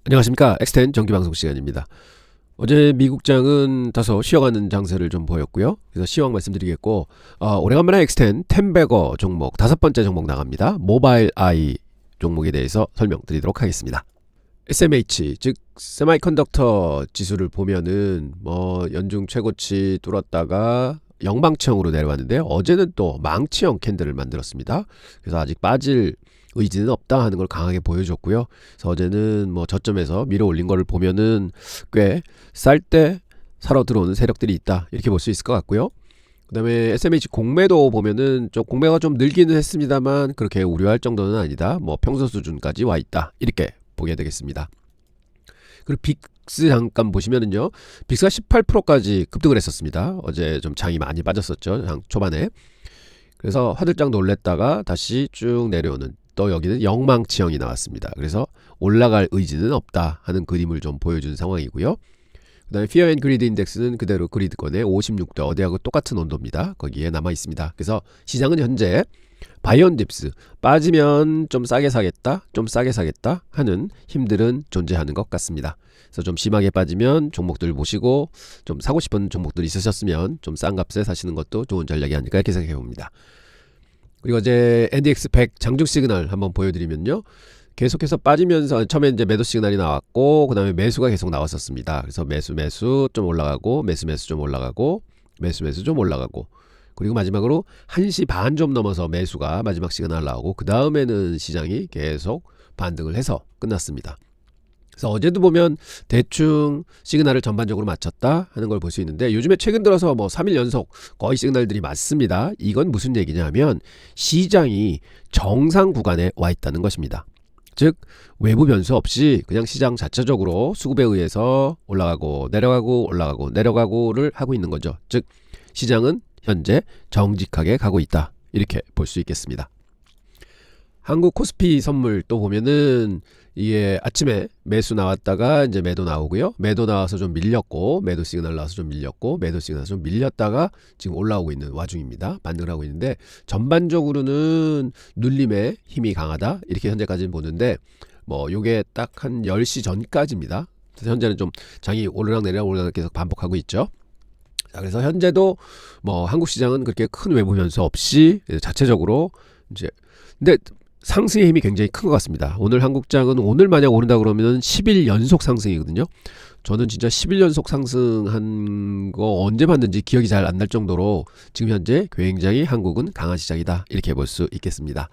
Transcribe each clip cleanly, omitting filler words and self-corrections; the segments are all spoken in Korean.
안녕하십니까. 엑스텐 정기방송 시간입니다. 어제 미국장은 다소 쉬어가는 장세를 좀 보였고요. 그래서 시황 말씀드리겠고, 오래간만에 엑스텐 템베거 종목 다섯 번째 종목 나갑니다. 모바일 아이 종목에 대해서 설명드리도록 하겠습니다. SMH 즉 세마이컨덕터 지수를 보면은 연중 최고치 뚫었다가 영망치형으로 내려왔는데 어제는 또 망치형 캔들을 만들었습니다. 그래서 아직 빠질 의지는 없다 하는 걸 강하게 보여줬고요. 그래서 어제는 저점에서 밀어 올린 거를 보면은 꽤 쌀 때 사러 들어오는 세력들이 있다 이렇게 볼 수 있을 것 같고요. 그 다음에 SMH 공매도 보면은 좀 공매가 좀 늘기는 했습니다만 그렇게 우려할 정도는 아니다. 평소 수준까지 와 있다 이렇게 보게 되겠습니다. 그리고 빅스 잠깐 보시면은요, 빅스가 18%까지 급등을 했었습니다. 어제 좀 장이 많이 빠졌었죠, 장 초반에. 그래서 화들짝 놀랬다가 다시 쭉 내려오는, 또 여기는 영망치형이 나왔습니다. 그래서 올라갈 의지는 없다 하는 그림을 좀 보여준 상황이고요. 그 다음에 피어 앤 그리드 인덱스는 그대로 그리드권에 56도, 어디하고 똑같은 온도입니다. 거기에 남아 있습니다. 그래서 시장은 현재 바이온 딥스, 빠지면 좀 싸게 사겠다, 좀 싸게 사겠다 하는 힘들은 존재하는 것 같습니다. 그래서 좀 심하게 빠지면 종목들 보시고 좀 사고 싶은 종목들이 있으셨으면 좀 싼 값에 사시는 것도 좋은 전략이 아닐까 이렇게 생각해 봅니다. 그리고 이제 NDX 100 장중 시그널 한번 보여드리면요, 계속해서 빠지면서 처음에 이제 매도 시그널이 나왔고 그 다음에 매수가 계속 나왔었습니다. 그래서 매수 좀 올라가고 매수 좀 올라가고 매수 좀 올라가고, 그리고 마지막으로 1시 반 좀 넘어서 매수가 마지막 시그널 나오고 그 다음에는 시장이 계속 반등을 해서 끝났습니다. 그래서 어제도 보면 대충 시그널을 전반적으로 맞췄다 하는 걸 볼 수 있는데, 요즘에 최근 들어서 3일 연속 거의 시그널들이 맞습니다. 이건 무슨 얘기냐면 시장이 정상 구간에 와 있다는 것입니다. 즉 외부 변수 없이 그냥 시장 자체적으로 수급에 의해서 올라가고 내려가고 올라가고 내려가고를 하고 있는 거죠. 즉 시장은 현재 정직하게 가고 있다 이렇게 볼 수 있겠습니다. 한국 코스피 선물 또 보면은 이게 아침에 매수 나왔다가 이제 매도 나오고요. 매도 나와서 좀 밀렸고 매도 시그널 나와서 좀 밀렸고 매도 시그널 나와서 좀 밀렸다가 지금 올라오고 있는 와중입니다. 반등을 하고 있는데 전반적으로는 눌림에 힘이 강하다 이렇게 현재까지는 보는데, 요게 딱 한 10시 전까지입니다. 그래서 현재는 좀 장이 오르락내리락 계속 반복하고 있죠. 자, 그래서 현재도 한국 시장은 그렇게 큰 외부 변수 없이 자체적으로 이제, 근데 상승의 힘이 굉장히 큰 것 같습니다. 오늘 한국장은 오늘 만약 오른다 그러면 10일 연속 상승이거든요. 저는 진짜 10일 연속 상승한 거 언제 봤는지 기억이 잘 안 날 정도로 지금 현재 굉장히 한국은 강한 시장이다 이렇게 볼 수 있겠습니다.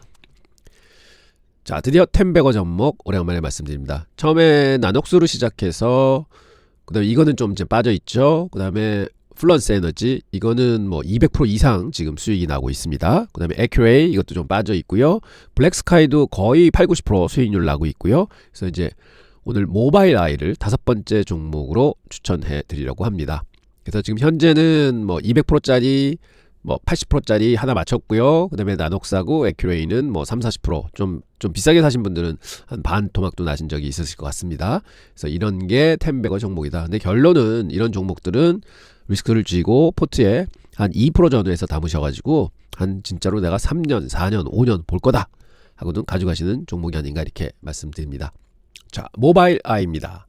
자, 드디어 템베거 접목 오래간만에 말씀드립니다. 처음에 나녹스로 시작해서 그 다음에 이거는 좀 이제 빠져있죠. 그 다음에 플런스 에너지, 이거는 200% 이상 지금 수익이 나고 있습니다. 그 다음에 에큐레이, 이것도 좀 빠져 있고요. 블랙스카이도 거의 80-90% 수익률 나고 있고요. 그래서 이제 오늘 모바일 아이를 다섯 번째 종목으로 추천해 드리려고 합니다. 그래서 지금 현재는 200%짜리 80%짜리 하나 맞췄고요. 그 다음에 나녹스하고 에큐레이는 30-40%, 좀 비싸게 사신 분들은 한 반 토막도 나신 적이 있으실 것 같습니다. 그래서 이런 게 템베거 종목이다. 근데 결론은 이런 종목들은 리스크를 쥐고 포트에 한 2% 전후에서 담으셔가지고 한 진짜로 내가 3년, 4년, 5년 볼 거다 하고는 가져가시는 종목이 아닌가 이렇게 말씀드립니다. 자, 모바일 아이입니다.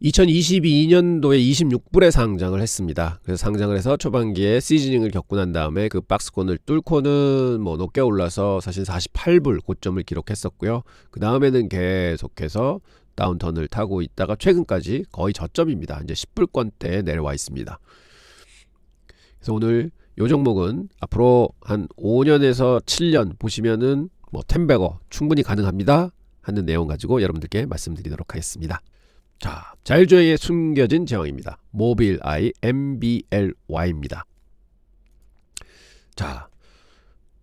2022년도에 26불에 상장을 했습니다. 그래서 상장을 해서 초반기에 시즈닝을 겪고 난 다음에 그 박스권을 뚫고는 높게 올라서 사실 48불 고점을 기록했었고요. 그 다음에는 계속해서 다운턴을 타고 있다가 최근까지 거의 저점입니다. 이제 10불권대에 내려와 있습니다. 그래서 오늘 이 종목은 앞으로 한 5년에서 7년 보시면은 템베거 충분히 가능합니다 하는 내용 가지고 여러분들께 말씀드리도록 하겠습니다. 자, 자율주행에 숨겨진 제왕입니다. 모빌아이 MBLY입니다. 자,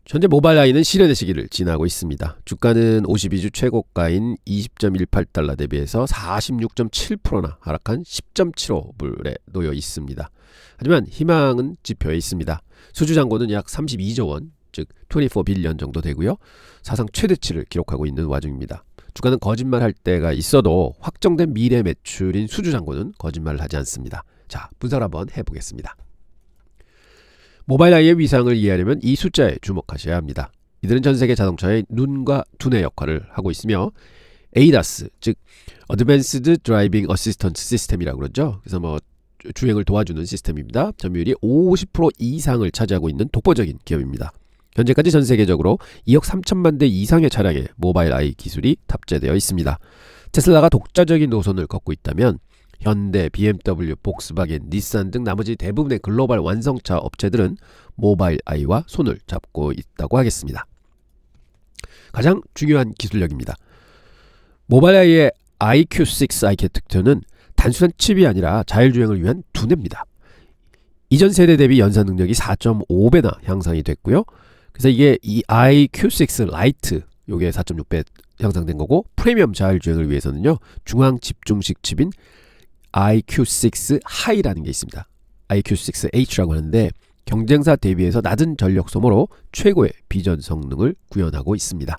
현재 모바일아이는 실현의 시기를 지나고 있습니다. 주가는 52주 최고가인 20.18달러 대비해서 46.7%나 하락한 10.75불에 놓여 있습니다. 하지만 희망은 지표에 있습니다. 수주잔고는 약 32조 원, 즉 24빌리언 정도 되고요. 사상 최대치를 기록하고 있는 와중입니다. 주가는 거짓말할 때가 있어도 확정된 미래 매출인 수주잔고는 거짓말을 하지 않습니다. 자, 분석을 한번 해보겠습니다. 모바일아이의 위상을 이해하려면 이 숫자에 주목하셔야 합니다. 이들은 전세계 자동차의 눈과 두뇌 역할을 하고 있으며 ADAS, 즉 Advanced Driving Assistance System이라고 그러죠. 그래서 뭐 주행을 도와주는 시스템입니다. 점유율이 50% 이상을 차지하고 있는 독보적인 기업입니다. 현재까지 전 세계적으로 2억 3천만 대 이상의 차량에 모바일 아이 기술이 탑재되어 있습니다. 테슬라가 독자적인 노선을 걷고 있다면 현대, BMW, 복스바겐, 닛산 등 나머지 대부분의 글로벌 완성차 업체들은 모바일 아이와 손을 잡고 있다고 하겠습니다. 가장 중요한 기술력입니다. 모바일 아이의 IQ6 아키텍처는 단순한 칩이 아니라 자율주행을 위한 두뇌입니다. 이전 세대 대비 연산 능력이 4.5배나 향상이 됐고요. 그래서 이게 이 IQ6 라이트, 요게 4.6배 향상된 거고, 프리미엄 자율주행을 위해서는요, 중앙 집중식 칩인 IQ6 하이라는 게 있습니다. IQ6H라고 하는데 경쟁사 대비해서 낮은 전력 소모로 최고의 비전 성능을 구현하고 있습니다.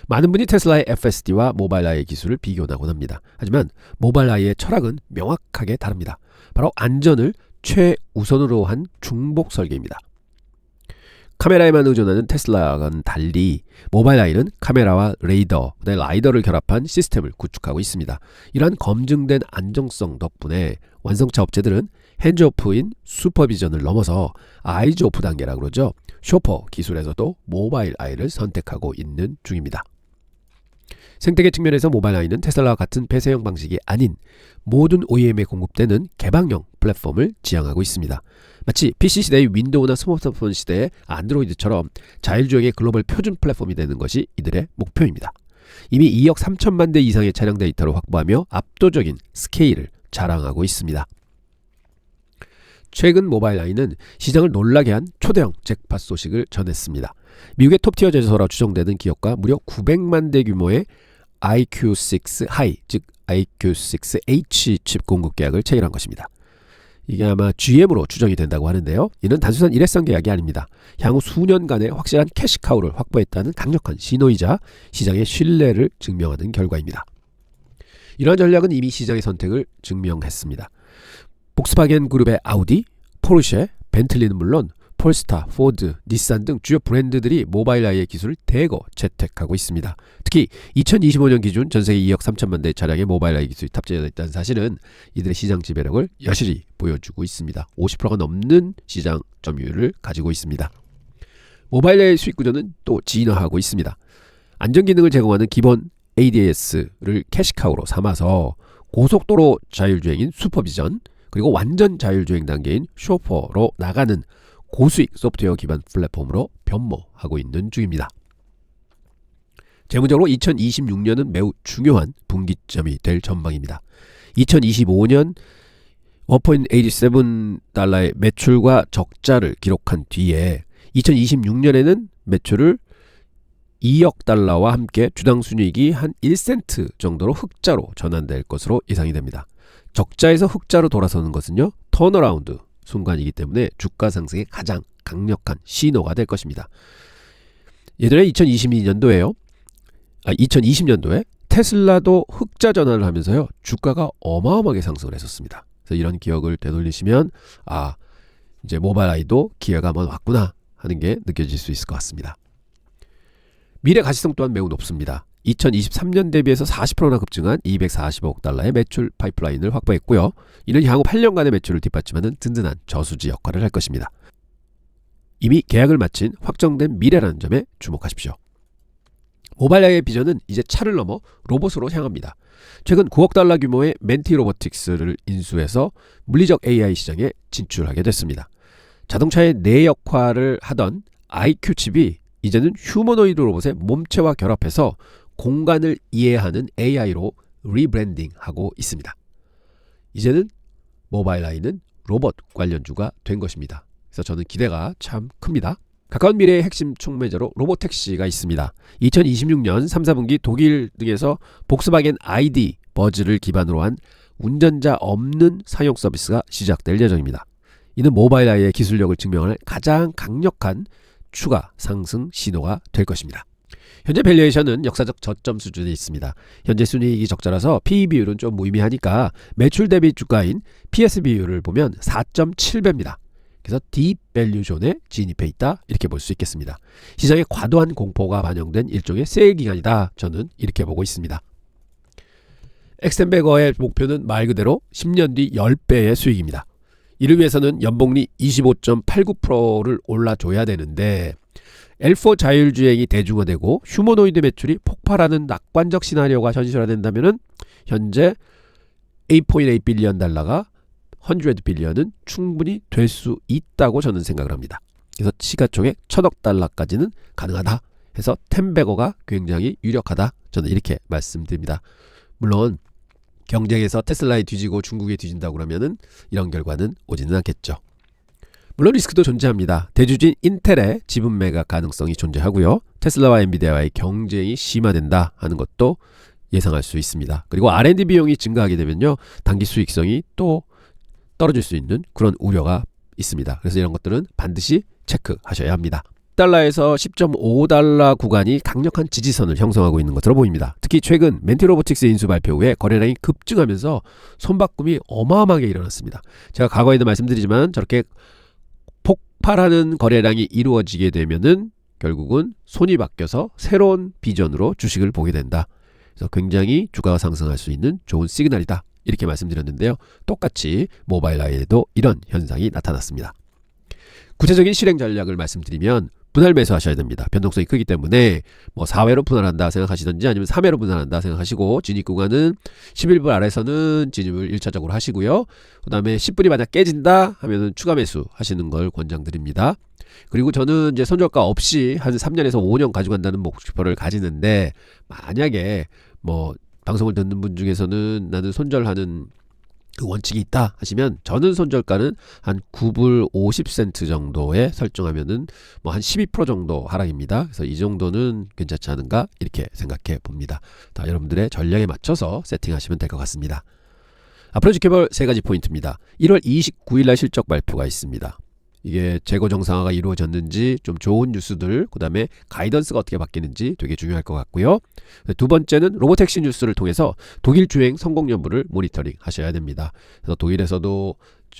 많은 분이 테슬라의 FSD와 모바일 아이의 기술을 비교하곤 합니다. 하지만 모바일 아이의 철학은 명확하게 다릅니다. 바로 안전을 최우선으로 한 중복 설계입니다. 카메라에만 의존하는 테슬라와는 달리 모바일 아이는 카메라와 레이더, 라이더를 결합한 시스템을 구축하고 있습니다. 이러한 검증된 안정성 덕분에 완성차 업체들은 핸즈오프인 슈퍼비전을 넘어서 아이즈오프 단계라고 그러죠. 쇼퍼 기술에서도 모바일 아이를 선택하고 있는 중입니다. 생태계 측면에서 모바일 아이는 테슬라와 같은 폐쇄형 방식이 아닌 모든 OEM에 공급되는 개방형 플랫폼을 지향하고 있습니다. 마치 PC 시대의 윈도우나 스마트폰 시대의 안드로이드처럼 자율주행의 글로벌 표준 플랫폼이 되는 것이 이들의 목표입니다. 이미 2억 3천만 대 이상의 차량 데이터를 확보하며 압도적인 스케일을 자랑하고 있습니다. 최근 모바일 아이는 시장을 놀라게 한 초대형 잭팟 소식을 전했습니다. 미국의 톱티어 제조사로 추정되는 기업과 무려 900만 대 규모의 IQ6 하이, 즉 IQ6H 칩 공급 계약을 체결한 것입니다. 이게 아마 GM으로 추정이 된다고 하는데요. 이는 단순한 일회성 계약이 아닙니다. 향후 수년간의 확실한 캐시카우를 확보했다는 강력한 신호이자 시장의 신뢰를 증명하는 결과입니다. 이러한 전략은 이미 시장의 선택을 증명했습니다. 복스바겐 그룹의 아우디, 포르쉐, 벤틀리는 물론 폴스타, 포드, 닛산 등 주요 브랜드들이 모바일 아이의 기술을 대거 채택하고 있습니다. 특히 2025년 기준 전세계 2억 3천만 대의 차량에 모바일 아이 기술이 탑재되어 있다는 사실은 이들의 시장 지배력을 여실히 보여주고 있습니다. 50%가 넘는 시장 점유율을 가지고 있습니다. 모바일 아이의 수익 구조는 또 진화하고 있습니다. 안전 기능을 제공하는 기본 ADAS를 캐시카우로 삼아서 고속도로 자율주행인 슈퍼비전, 그리고 완전 자율주행 단계인 쇼퍼로 나가는 고수익 소프트웨어 기반 플랫폼으로 변모하고 있는 중입니다. 재무적으로 2026년은 매우 중요한 분기점이 될 전망입니다. 2025년 1.87달러의 매출과 적자를 기록한 뒤에 2026년에는 매출을 2억 달러와 함께 주당 순이익이 한 1센트 정도로 흑자로 전환될 것으로 예상이 됩니다. 적자에서 흑자로 돌아서는 것은요, 턴어라운드 순간이기 때문에 주가 상승의 가장 강력한 신호가 될 것입니다. 예전에 2020년도에 테슬라도 흑자 전환을 하면서요, 주가가 어마어마하게 상승을 했었습니다. 그래서 이런 기억을 되돌리시면 이제 모바일 아이도 기회가 한번 왔구나 하는 게 느껴질 수 있을 것 같습니다. 미래 가시성 또한 매우 높습니다. 2023년 대비해서 40%나 급증한 240억 달러의 매출 파이프라인을 확보했고요. 이는 향후 8년간의 매출을 뒷받침하는 든든한 저수지 역할을 할 것입니다. 이미 계약을 마친 확정된 미래라는 점에 주목하십시오. 모바일 아이의 비전은 이제 차를 넘어 로봇으로 향합니다. 최근 9억 달러 규모의 멘티 로보틱스를 인수해서 물리적 AI 시장에 진출하게 됐습니다. 자동차의 내 역할을 하던 IQ 칩이 이제는 휴머노이드 로봇의 몸체와 결합해서 공간을 이해하는 AI로 리브랜딩하고 있습니다. 이제는 모바일 아이는 로봇 관련주가 된 것입니다. 그래서 저는 기대가 참 큽니다. 가까운 미래의 핵심 촉매제로 로보택시가 있습니다. 2026년 3, 4분기 독일 등에서 복스바겐 ID 버즈를 기반으로 한 운전자 없는 사용 서비스가 시작될 예정입니다. 이는 모바일 아이의 기술력을 증명할 가장 강력한 추가 상승 신호가 될 것입니다. 현재 밸류에이션은 역사적 저점 수준에 있습니다. 현재 순이익이 적자라서 PE 비율은 좀 무의미하니까 매출 대비 주가인 PS 비율을 보면 4.7배입니다. 그래서 딥 밸류 존에 진입해 있다 이렇게 볼 수 있겠습니다. 시장에 과도한 공포가 반영된 일종의 세일 기간이다. 저는 이렇게 보고 있습니다. 엑스텐베거의 목표는 말 그대로 10년 뒤 10배의 수익입니다. 이를 위해서는 연복리 25.89%를 올라줘야 되는데 L4 자율주행이 대중화되고 휴머노이드 매출이 폭발하는 낙관적 시나리오가 현실화된다면 현재 $8.8 빌리언 달러가 100 빌리언은 충분히 될 수 있다고 저는 생각을 합니다. 그래서 시가총액 1000억 달러까지는 가능하다 해서 텐베거가 굉장히 유력하다 저는 이렇게 말씀드립니다. 물론 경쟁에서 테슬라에 뒤지고 중국에 뒤진다고 그러면은 이런 결과는 오지는 않겠죠. 물론 리스크도 존재합니다. 대주주인 인텔의 지분 매각 가능성이 존재하고요. 테슬라와 엔비디아와의 경쟁이 심화된다 하는 것도 예상할 수 있습니다. 그리고 R&D 비용이 증가하게 되면요. 단기 수익성이 또 떨어질 수 있는 그런 우려가 있습니다. 그래서 이런 것들은 반드시 체크하셔야 합니다. 달러에서 10.5달러 구간이 강력한 지지선을 형성하고 있는 것으로 보입니다. 특히 최근 멘티로보틱스 인수 발표 후에 거래량이 급증하면서 손바꿈이 어마어마하게 일어났습니다. 제가 과거에도 말씀드리지만 저렇게 폭발하는 거래량이 이루어지게 되면은 결국은 손이 바뀌어서 새로운 비전으로 주식을 보게 된다. 그래서 굉장히 주가가 상승할 수 있는 좋은 시그널이다. 이렇게 말씀드렸는데요. 똑같이 모바일아이에도 이런 현상이 나타났습니다. 구체적인 실행 전략을 말씀드리면 분할 매수하셔야 됩니다. 변동성이 크기 때문에 뭐 4회로 분할한다 생각하시든지 아니면 3회로 분할한다 생각하시고 진입 구간은 11불 아래서는 진입을 1차적으로 하시고요. 그 다음에 10불이 만약 깨진다 하면은 추가 매수 하시는 걸 권장드립니다. 그리고 저는 이제 손절가 없이 한 3년에서 5년 가지고 간다는 목표를 가지는데 만약에 뭐 방송을 듣는 분 중에서는 나는 손절하는 그 원칙이 있다 하시면 저는 손절가는 한 9불 50센트 정도에 설정하면은 뭐 한 12% 정도 하락입니다. 그래서 이 정도는 괜찮지 않은가 이렇게 생각해 봅니다. 다 여러분들의 전략에 맞춰서 세팅하시면 될 것 같습니다. 앞으로 지켜볼 세 가지 포인트입니다. 1월 29일 날 실적 발표가 있습니다. 이게 재고 정상화가 이루어졌는지 좀 좋은 뉴스들 그 다음에 가이던스가 어떻게 바뀌는지 되게 중요할 것 같고요. 두 번째는 로보택시 뉴스를 통해서 독일 주행 성공 여부를 모니터링 하셔야 됩니다. 그래서 독일에서도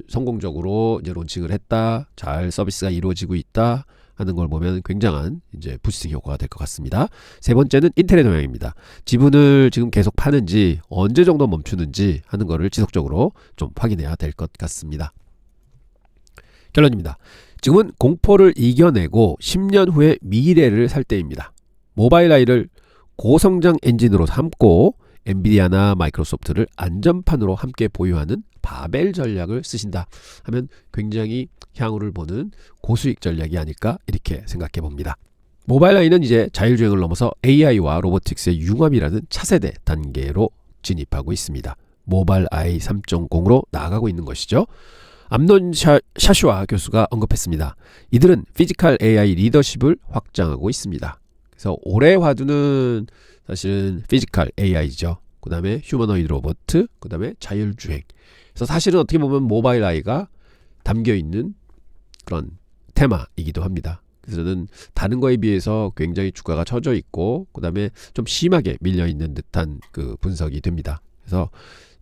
성공적으로 이제 론칭을 했다, 잘 서비스가 이루어지고 있다 하는 걸 보면 굉장한 이제 부스팅 효과가 될 것 같습니다. 세 번째는 인텔의 동향입니다. 지분을 지금 계속 파는지 언제 정도 멈추는지 하는 거를 지속적으로 좀 확인해야 될 것 같습니다. 결론입니다. 지금은 공포를 이겨내고 10년 후의 미래를 살 때입니다. 모바일아이를 고성장 엔진으로 삼고 엔비디아나 마이크로소프트를 안전판으로 함께 보유하는 바벨 전략을 쓰신다 하면 굉장히 향후를 보는 고수익 전략이 아닐까 이렇게 생각해 봅니다. 모바일아이는 이제 자율주행을 넘어서 AI와 로보틱스의 융합이라는 차세대 단계로 진입하고 있습니다. 모바일아이 3.0으로 나아가고 있는 것이죠. 암논 샤슈아 교수가 언급했습니다. 이들은 피지컬 AI 리더십을 확장하고 있습니다. 그래서 올해 화두는 사실은 피지컬 AI죠. 그 다음에 휴머노이드 로봇, 그 다음에 자율주행. 그래서 사실은 어떻게 보면 모바일 아이가 담겨있는 그런 테마이기도 합니다. 그래서 저는 다른 거에 비해서 굉장히 주가가 처져 있고 그 다음에 좀 심하게 밀려있는 듯한 그 분석이 됩니다. 그래서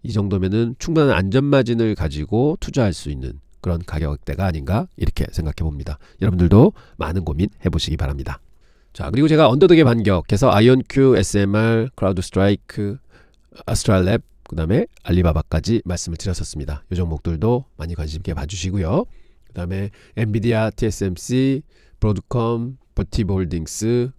이 정도면은 충분한 안전마진을 가지고 투자할 수 있는 그런 가격대가 아닌가 이렇게 생각해 봅니다. 여러분들도 많은 고민 해보시기 바랍니다. 자, 그리고 제가 언더독의 반격해서 아이온큐, SMR, 크라우드 스트라이크, 아스트랄랩, 그 다음에 알리바바까지 말씀을 드렸었습니다. 이 종목들도 많이 관심 있게 봐주시고요. 그 다음에 엔비디아, TSMC, 브로드컴, 버티볼딩스,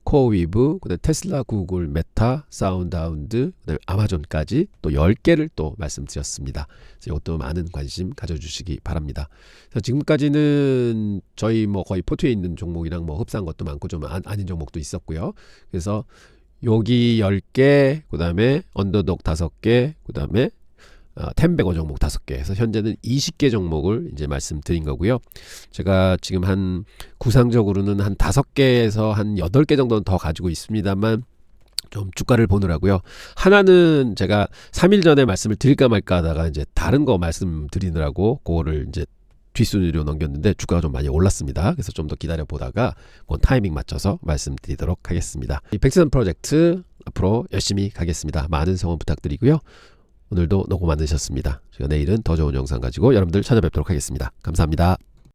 코어위브, 그다음에 테슬라, 구글, 메타, 사운드하운드, 그다음에 아마존까지 또 10개를 또 말씀드렸습니다. 그래서 이것도 많은 관심 가져주시기 바랍니다. 그래서 지금까지는 저희 뭐 거의 포트에 있는 종목이랑 뭐 흡사한 것도 많고 좀 아닌 종목도 있었고요. 그래서 여기 10개, 그다음에 언더독 5개, 그다음에 텐베거 종목 5개 해서 현재는 20개 종목을 이제 말씀드린 거고요. 제가 지금 한 구상적으로는 한 5개에서 한 8개 정도는 더 가지고 있습니다만 좀 주가를 보느라고요. 하나는 제가 3일 전에 말씀을 드릴까 말까 하다가 이제 다른 거 말씀드리느라고 그거를 이제 뒷순위로 넘겼는데 주가가 좀 많이 올랐습니다. 그래서 좀 더 기다려 보다가 그건 타이밍 맞춰서 말씀드리도록 하겠습니다. 이 백스원 프로젝트 앞으로 열심히 가겠습니다. 많은 성원 부탁드리고요. 오늘도 너무 많으셨습니다. 제가 내일은 더 좋은 영상 가지고 여러분들 찾아뵙도록 하겠습니다. 감사합니다.